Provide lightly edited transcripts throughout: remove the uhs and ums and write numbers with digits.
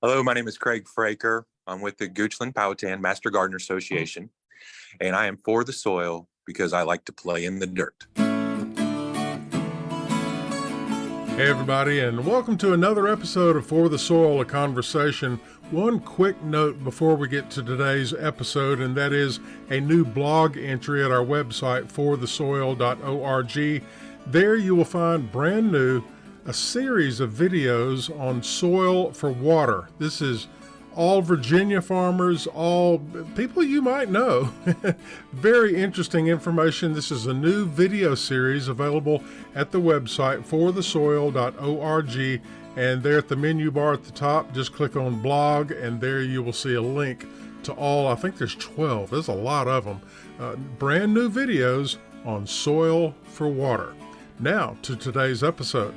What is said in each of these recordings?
Hello, my name is Craig Fraker. I'm with the Goochland Powhatan Master Gardener Association, and I am for the soil because I like to play in the dirt. Hey everybody, and welcome to another episode of For the Soil, a Conversation. One quick note before we get to today's episode, and that is a new blog entry at our website, forthesoil.org. There you will find brand new a series of videos on soil for water. This is all Virginia farmers, all people you might know. Very interesting information. This is a new video series available at the website forthesoil.org. And there at the menu bar at the top, just click on blog, and there you will see a link to all, I think there's 12. There's a lot of them. Brand new videos on soil for water. Now to today's episode.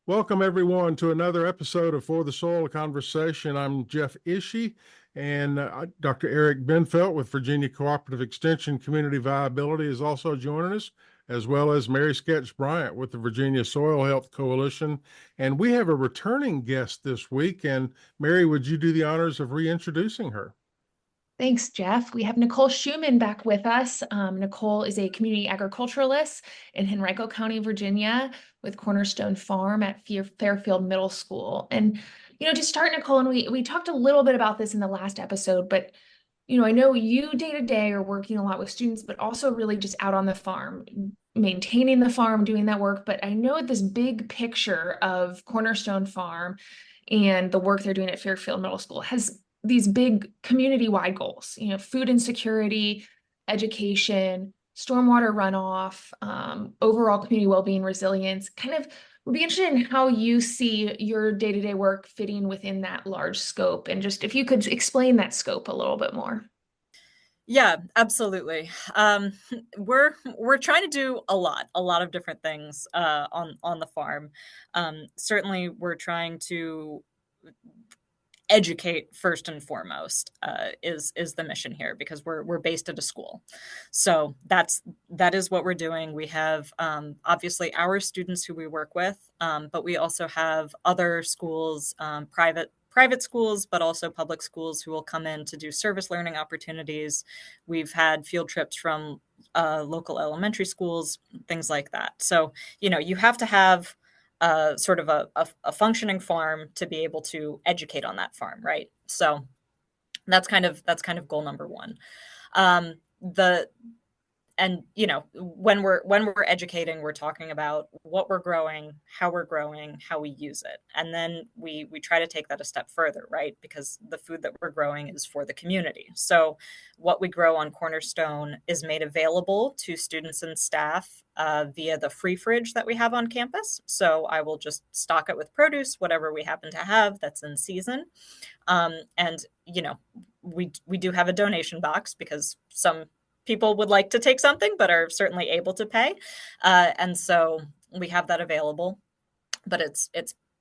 Welcome, everyone, to another episode of For the Soil, a Conversation. I'm Jeff Ishii, and Dr. Eric Benfelt with Virginia Cooperative Extension Community Viability is also joining us, as well as Mary Sketch Bryant with the Virginia Soil Health Coalition. And we have a returning guest this week. And Mary, would you do the honors of reintroducing her? Thanks, Jeff. We have Nicole Shuman back with us. Nicole is a community agriculturalist in Henrico County, Virginia, with Cornerstone Farm at Fairfield Middle School. And, to start, Nicole, and we talked a little bit about this in the last episode, but, I know you day to day are working a lot with students, but also really just out on the farm, maintaining the farm, doing that work. But I know this big picture of Cornerstone Farm and the work they're doing at Fairfield Middle School has these big community-wide goals, food insecurity, education, stormwater runoff, overall community well-being, resilience. Would be interested in how you see your day-to-day work fitting within that large scope, and just if you could explain that scope a little bit more. Yeah, absolutely. We're trying to do a lot of different things on the farm. Certainly, we're trying to educate first and foremost is the mission here, because we're based at a school. So that is what we're doing. We have obviously our students who we work with, but we also have other schools, private schools, but also public schools who will come in to do service learning opportunities. We've had field trips from local elementary schools, things like that. So, you have to have sort of a functioning farm to be able to educate on that farm, right? So that's kind of goal number one. When we're educating, we're talking about what we're growing, how we use it. And then we try to take that a step further, right? Because the food that we're growing is for the community. So what we grow on Cornerstone is made available to students and staff via the free fridge that we have on campus. So I will just stock it with produce, whatever we happen to have that's in season. We do have a donation box because some people would like to take something, but are certainly able to pay. And so we have that available, but it's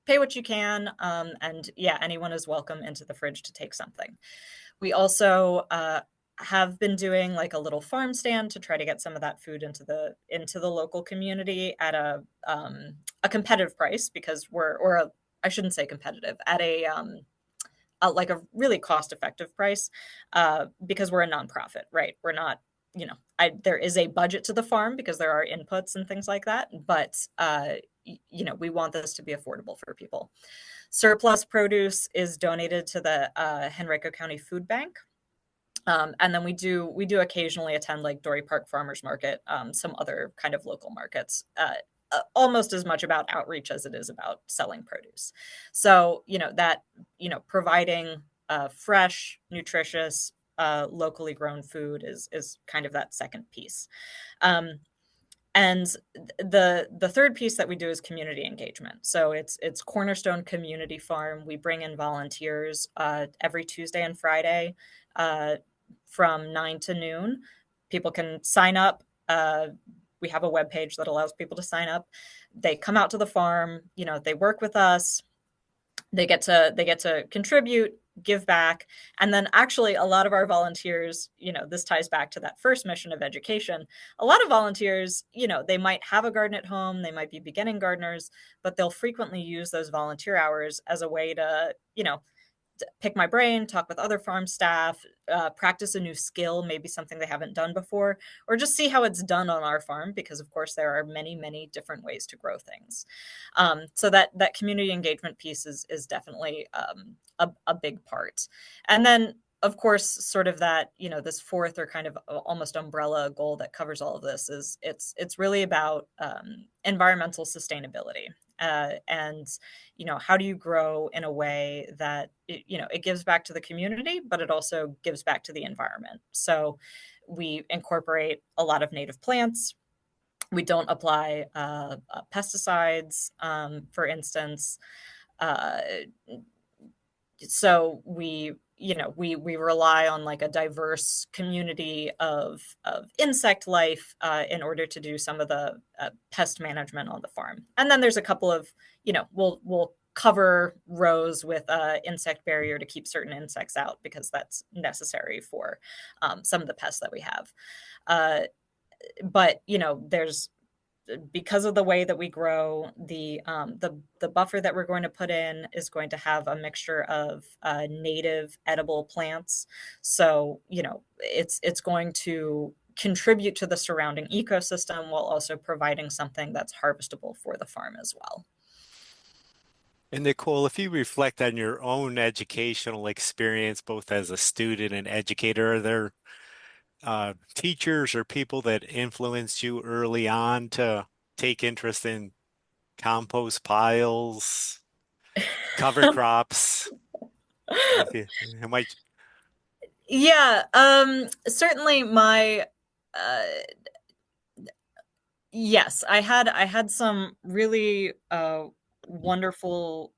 pay what you can. And yeah, anyone is welcome into the fridge to take something. We also have been doing like a little farm stand to try to get some of that food into the local community at a competitive price, because I shouldn't say competitive, at a really cost-effective price, because we're a nonprofit, right? We're not, there is a budget to the farm because there are inputs and things like that, but we want this to be affordable for people. Surplus produce is donated to the Henrico County Food Bank. And then we do occasionally attend like Dory Park Farmers Market, some other kind of local markets, almost as much about outreach as it is about selling produce. So, providing fresh, nutritious, locally grown food is kind of that second piece. And the third piece that we do is community engagement. So it's Cornerstone Community Farm. We bring in volunteers every Tuesday and Friday from 9 to noon. People can sign up. We have a webpage that allows people to sign up. They come out to the farm. They work with us. They get to contribute give back. And then actually a lot of our volunteers, this ties back to that first mission of education. A lot of volunteers, they might have a garden at home, they might be beginning gardeners, but they'll frequently use those volunteer hours as a way to, pick my brain, talk with other farm staff, practice a new skill, maybe something they haven't done before, or just see how it's done on our farm, because of course there are many, many different ways to grow things. So that community engagement piece is definitely a big part. And then of course, sort of that, this fourth or kind of almost umbrella goal that covers all of this is it's really about environmental sustainability. And, how do you grow in a way that, it gives back to the community, but it also gives back to the environment. So we incorporate a lot of native plants. We don't apply pesticides, for instance. So we rely on like a diverse community of insect life in order to do some of the pest management on the farm. And then there's a couple of, we'll cover rows with insect barrier to keep certain insects out, because that's necessary for some of the pests that we have. But there's, because of the way that we grow, the buffer that we're going to put in is going to have a mixture of native edible plants. So, it's going to contribute to the surrounding ecosystem while also providing something that's harvestable for the farm as well. And Nicole, if you reflect on your own educational experience, both as a student and educator, are there teachers or people that influenced you early on to take interest in compost piles, cover crops? Am I... Yeah, certainly my yes, I had some really wonderful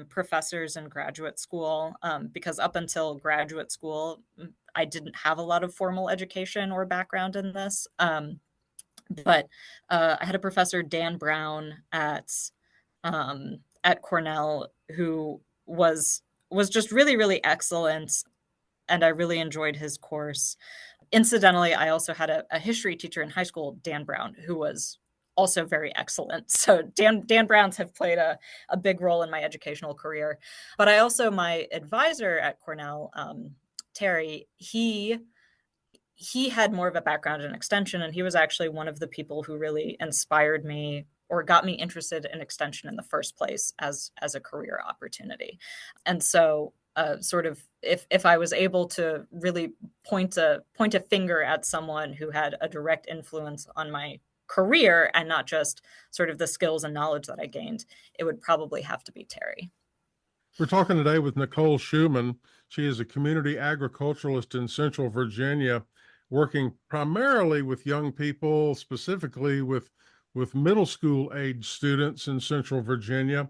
professors in graduate school, because up until graduate school, I didn't have a lot of formal education or background in this. But I had a professor, Dan Brown, at Cornell, who was just really, really excellent, and I really enjoyed his course. Incidentally, I also had a history teacher in high school, Dan Brown, who was also very excellent. So Dan Browns have played a big role in my educational career. But I also, my advisor at Cornell, Terry, he had more of a background in extension, and he was actually one of the people who really inspired me or got me interested in extension in the first place as a career opportunity. And so sort of if I was able to really point a finger at someone who had a direct influence on my career and not just sort of the skills and knowledge that I gained, it would probably have to be Terry. We're talking today with Nicole Shuman. She is a community agriculturalist in Central Virginia, working primarily with young people, specifically with middle school age students in Central Virginia.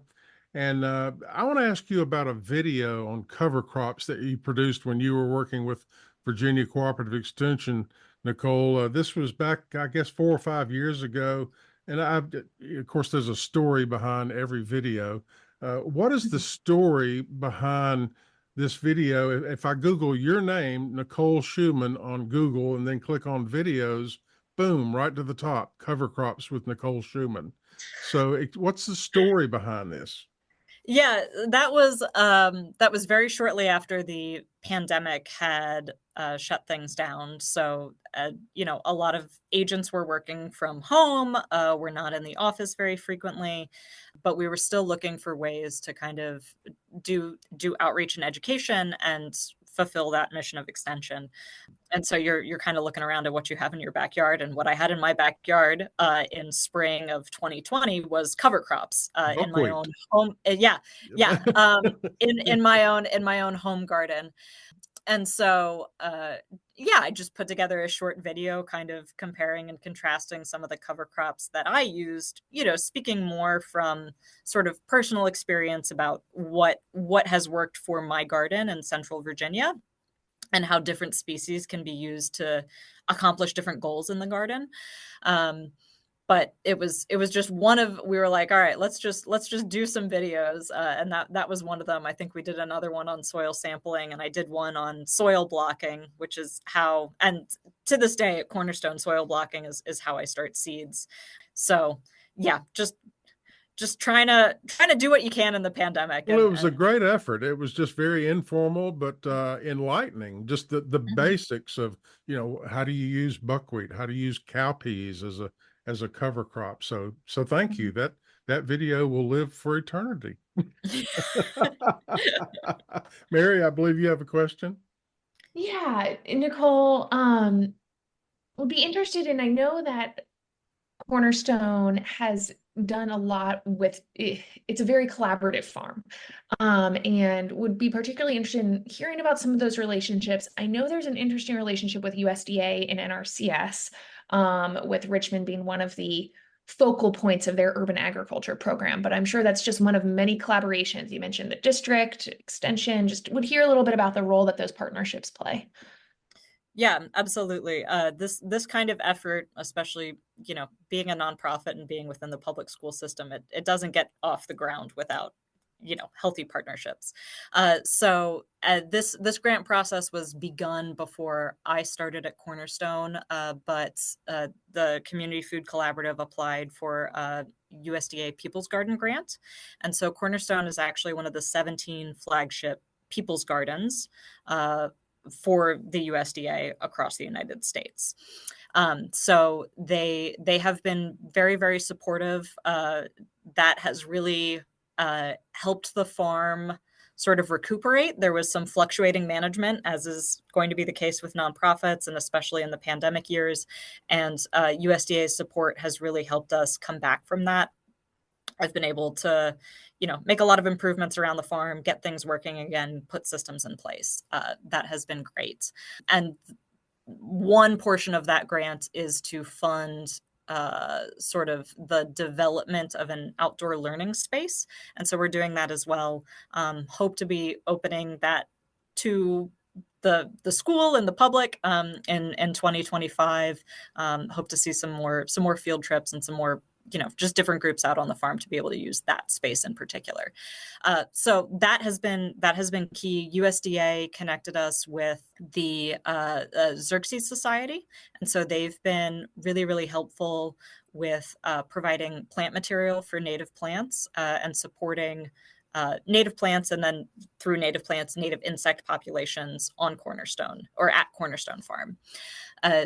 And I want to ask you about a video on cover crops that you produced when you were working with Virginia Cooperative Extension, Nicole. This was back, I guess, 4 or 5 years ago. And of course, there's a story behind every video. What is the story behind this video? If I Google your name, Nicole Shuman, on Google, and then click on videos, boom, right to the top, cover crops with Nicole Shuman. So what's the story behind this? Yeah, that was very shortly after the pandemic had shut things down. So, a lot of agents were working from home. We're not in the office very frequently, but we were still looking for ways to kind of do outreach and education and fulfill that mission of extension. And so you're kind of looking around at what you have in your backyard, and what I had in my backyard in spring of 2020 was cover crops in my own home. In my own home garden. And so I just put together a short video kind of comparing and contrasting some of the cover crops that I used, speaking more from sort of personal experience about what has worked for my garden in Central Virginia, and how different species can be used to accomplish different goals in the garden. but it was just we were like, all right, let's just do some videos. And that was one of them. I think we did another one on soil sampling, and I did one on soil blocking, which is how, and to this day at Cornerstone, soil blocking is how I start seeds. So yeah, just trying to do what you can in the pandemic. Well, it was a great effort. It was just very informal, but enlightening. Just the basics of, how do you use buckwheat? How to use cowpeas as a cover crop? So thank you. That video will live for eternity. Mary, I believe you have a question. Yeah, Nicole, would be interested in, I know that Cornerstone has done a lot with it's a very collaborative farm, and would be particularly interested in hearing about some of those relationships. I know there's an interesting relationship with USDA and NRCS, with Richmond being one of the focal points of their urban agriculture program, but I'm sure that's just one of many collaborations. You mentioned the district extension, just would hear a little bit about the role that those partnerships play. Yeah, absolutely. This kind of effort, especially, being a nonprofit and being within the public school system, it doesn't get off the ground without, healthy partnerships. So this grant process was begun before I started at Cornerstone, but the Community Food Collaborative applied for a USDA People's Garden grant. And so Cornerstone is actually one of the 17 flagship People's Gardens for the USDA across the United States. So they have been very, very supportive. That has really helped the farm sort of recuperate. There was some fluctuating management, as is going to be the case with nonprofits, and especially in the pandemic years. And USDA's support has really helped us come back from that. I've been able to, make a lot of improvements around the farm, get things working again, put systems in place. That has been great. And one portion of that grant is to fund sort of the development of an outdoor learning space. And so we're doing that as well. Hope to be opening that to the school and the public in 2025. Hope to see some more field trips and some more just different groups out on the farm to be able to use that space in particular. So that has been key. USDA connected us with the Xerxes Society. And so they've been really, really helpful with providing plant material for native plants and supporting native plants, and then through native plants, native insect populations on Cornerstone or at Cornerstone Farm.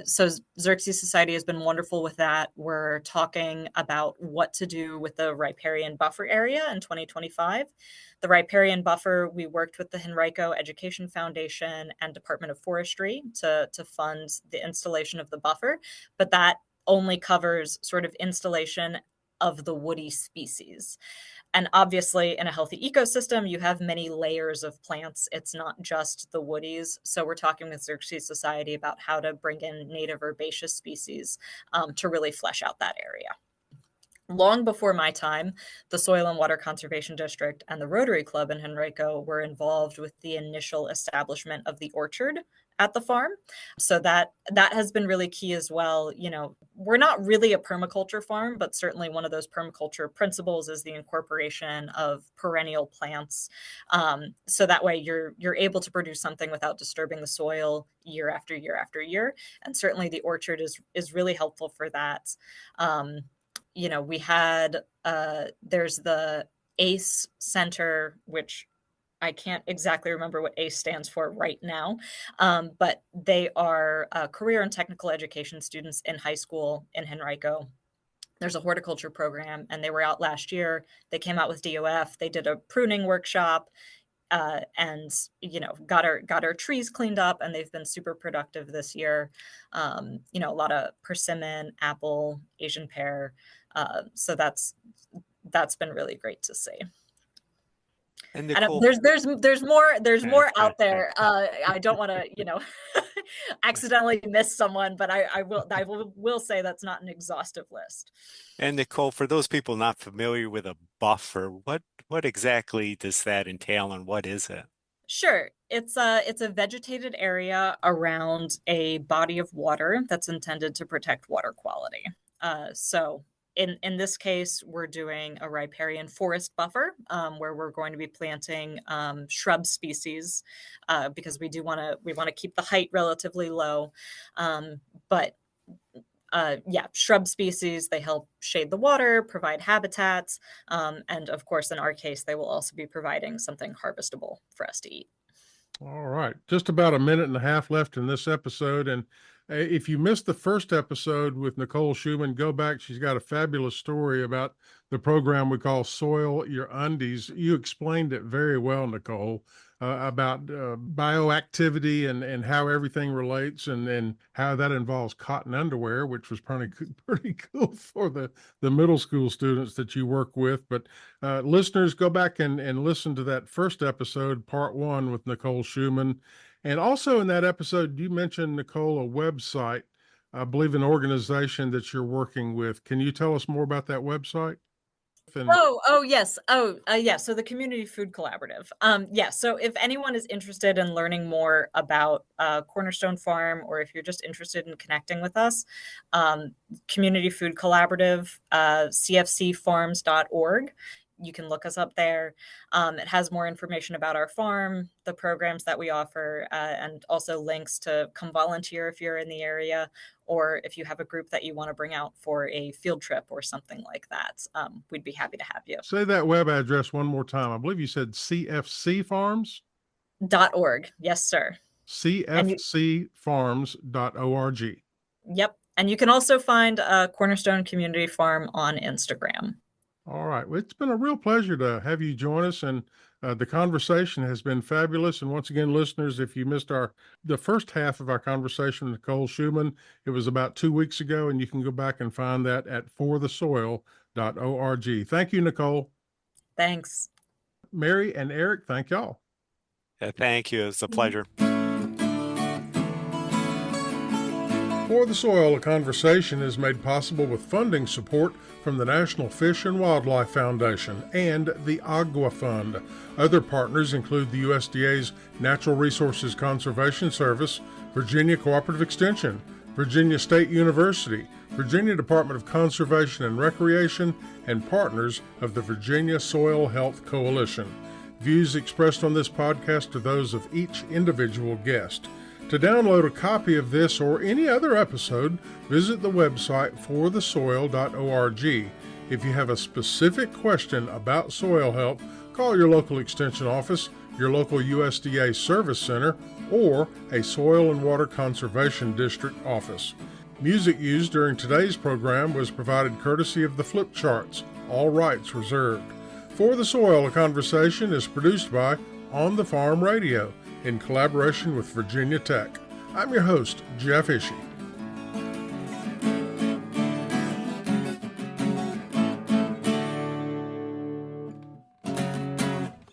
So Xerxes Society has been wonderful with that. We're talking about what to do with the riparian buffer area in 2025. The riparian buffer, we worked with the Henrico Education Foundation and Department of Forestry to fund the installation of the buffer, but that only covers sort of installation of the woody species. And obviously, in a healthy ecosystem, you have many layers of plants. It's not just the woodies. So we're talking with Xerxes Society about how to bring in native herbaceous species to really flesh out that area. Long before my time, the Soil and Water Conservation District and the Rotary Club in Henrico were involved with the initial establishment of the orchard at the farm. So that has been really key as well. We're not really a permaculture farm, but certainly one of those permaculture principles is the incorporation of perennial plants. So that way you're able to produce something without disturbing the soil year after year after year. And certainly the orchard is really helpful for that. We had, there's the ACE Center, which I can't exactly remember what ACE stands for right now, but they are career and technical education students in high school in Henrico. There's a horticulture program, and they were out last year. They came out with DOF. They did a pruning workshop, and got our trees cleaned up, and they've been super productive this year. A lot of persimmon, apple, Asian pear. So that's been really great to see. And And Nicole, there's more out there. I don't want to accidentally miss someone, but I will say that's not an exhaustive list. And Nicole, for those people not familiar with a buffer, what exactly does that entail, and what is it? Sure. It's a vegetated area around a body of water that's intended to protect water quality. So in this case, we're doing a riparian forest buffer, where we're going to be planting shrub species, because we want to keep the height relatively low. But shrub species, they help shade the water, provide habitats, and of course, in our case, they will also be providing something harvestable for us to eat. All right. Just about a minute and a half left in this episode. And if you missed the first episode with Nicole Shuman, go back. She's got a fabulous story about the program we call Soil Your Undies. You explained it very well, Nicole, about bioactivity and how everything relates and how that involves cotton underwear, which was pretty cool for the middle school students that you work with. But listeners, go back and listen to that first episode, part 1 with Nicole Shuman. And also in that episode, you mentioned, Nicole, a website, I believe an organization that you're working with. Can you tell us more about that website? Yes. Yeah. So the Community Food Collaborative. So if anyone is interested in learning more about Cornerstone Farm, or if you're just interested in connecting with us, Community Food Collaborative, cfcfarms.org. You can look us up there. It has more information about our farm, the programs that we offer, and also links to come volunteer if you're in the area, or if you have a group that you want to bring out for a field trip or something like that. We'd be happy to have you. Say that web address one more time. I believe you said cfcfarms.org. Yes, sir. cfcfarms.org. Yep. And you can also find Cornerstone Community Farm on Instagram. All right. Well, it's been a real pleasure to have you join us, and the conversation has been fabulous. And once again, listeners, if you missed the first half of our conversation with Nicole Shuman, it was about 2 weeks ago, and you can go back and find that at forthesoil.org. Thank you, Nicole. Thanks. Mary and Eric, thank y'all. Yeah, thank you. It's a pleasure. For the Soil, a conversation is made possible with funding support from the National Fish and Wildlife Foundation and the Agua Fund. Other partners include the USDA's Natural Resources Conservation Service, Virginia Cooperative Extension, Virginia State University, Virginia Department of Conservation and Recreation, and partners of the Virginia Soil Health Coalition. Views expressed on this podcast are those of each individual guest. To download a copy of this or any other episode, visit the website forthesoil.org. If you have a specific question about soil health, call your local extension office, your local USDA service center, or a Soil and Water Conservation District office. Music used during today's program was provided courtesy of the Flip Charts, all rights reserved. For the Soil, a conversation is produced by On the Farm Radio, in collaboration with Virginia Tech. I'm your host, Jeff Ishii.